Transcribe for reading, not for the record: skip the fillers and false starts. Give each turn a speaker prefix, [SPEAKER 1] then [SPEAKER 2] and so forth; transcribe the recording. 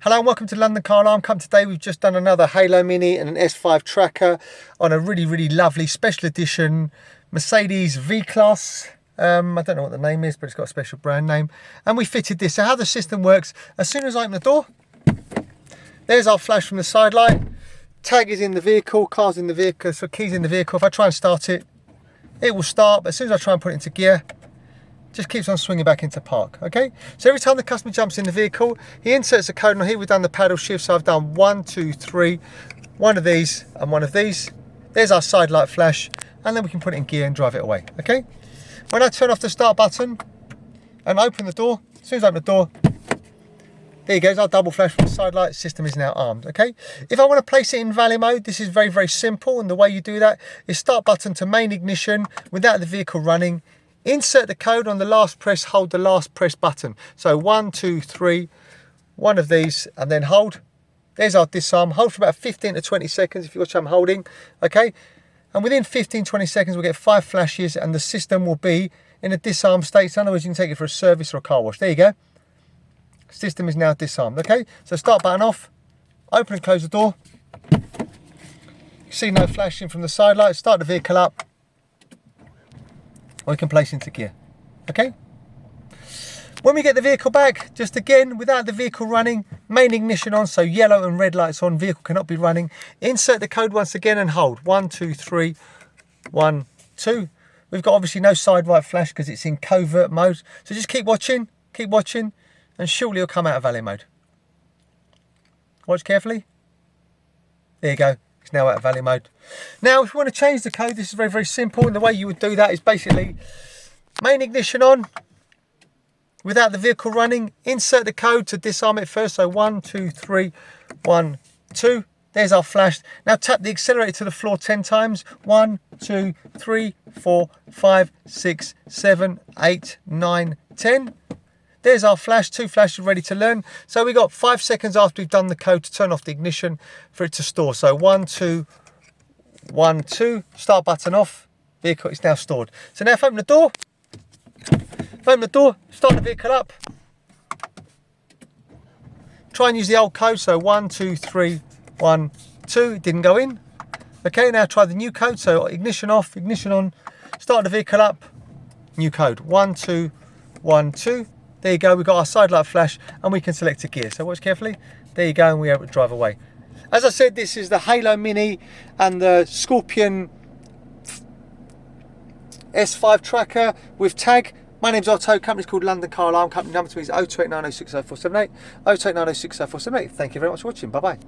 [SPEAKER 1] Hello and welcome to London Car Alarm. Today we've just done another HALO Mini and an S5 tracker on a really lovely special edition Mercedes V-Class. I don't know what the name is, but it's got a special brand name. And we fitted this. So how the system works, as soon as I open the door, there's our flash from the side light. Tag is in the vehicle, car's in the vehicle, so keys in the vehicle. If I try and start it, it will start. But as soon as I try and put it into gear, just keeps on swinging back into park. Okay, so every time the customer jumps in the vehicle, he inserts a code. And here we've done the paddle shift, so I've done 1, 2, 3, one of these and one of these. There's our side light flash, and then we can put it in gear and drive it away. Okay, when I turn off the start button and open the door, as soon as I open the door, there you go, our double flash from the side light. System is now armed. Okay, if I want to place it in valet mode, this is very simple, and the way you do that is start button to main ignition without the vehicle running. Insert the code on the last press, hold the last press button. So 1, 2, 3, one of these, and then hold. There's our disarm. Hold for about 15 to 20 seconds if you watch I'm holding. Okay, and within 15-20 seconds we'll get 5 flashes and the system will be in a disarm state. So in other words, you can take it for a service or a car wash. There you go. System is now disarmed. Okay, so start button off, open and close the door. You see no flashing from the side light. Start the vehicle up, or you can place into gear. Okay, when we get the vehicle back, just again without the vehicle running, main ignition on, so yellow and red lights on, vehicle cannot be running. Insert the code once again and hold 1, 2, 3, 1, 2. We've got obviously no side light flash because it's in covert mode, so just keep watching, and shortly it'll come out of valet mode. Watch carefully. There you go. It's now out of valet mode. Now, if you want to change the code, this is very simple. And the way you would do that is basically main ignition on without the vehicle running. Insert the code to disarm it first. So 1, 2, 3, 1, 2. There's our flash. Now tap the accelerator to the floor 10 times. 1, 2, 3, 4, 5, 6, 7, 8, 9, 10. There's our flash, 2 flashes ready to learn. So we got 5 seconds after we've done the code to turn off the ignition for it to store. So 1, 2, 1, 2, start button off, vehicle is now stored. So now if I open the door, start the vehicle up. Try and use the old code, so 1, 2, 3, 1, 2, it didn't go in. Okay, now try the new code, so ignition off, ignition on, start the vehicle up, new code, 1, 2, 1, 2. There you go, we've got our side light flash and we can select a gear. So watch carefully. There you go, and we're able to drive away. As I said, this is the HALO Mini and the Scorpion S5 tracker with tag. My name's Otto, company's called London Car Alarm. Company number to me is 0289060478. 0289060478. Thank you very much for watching. Bye-bye.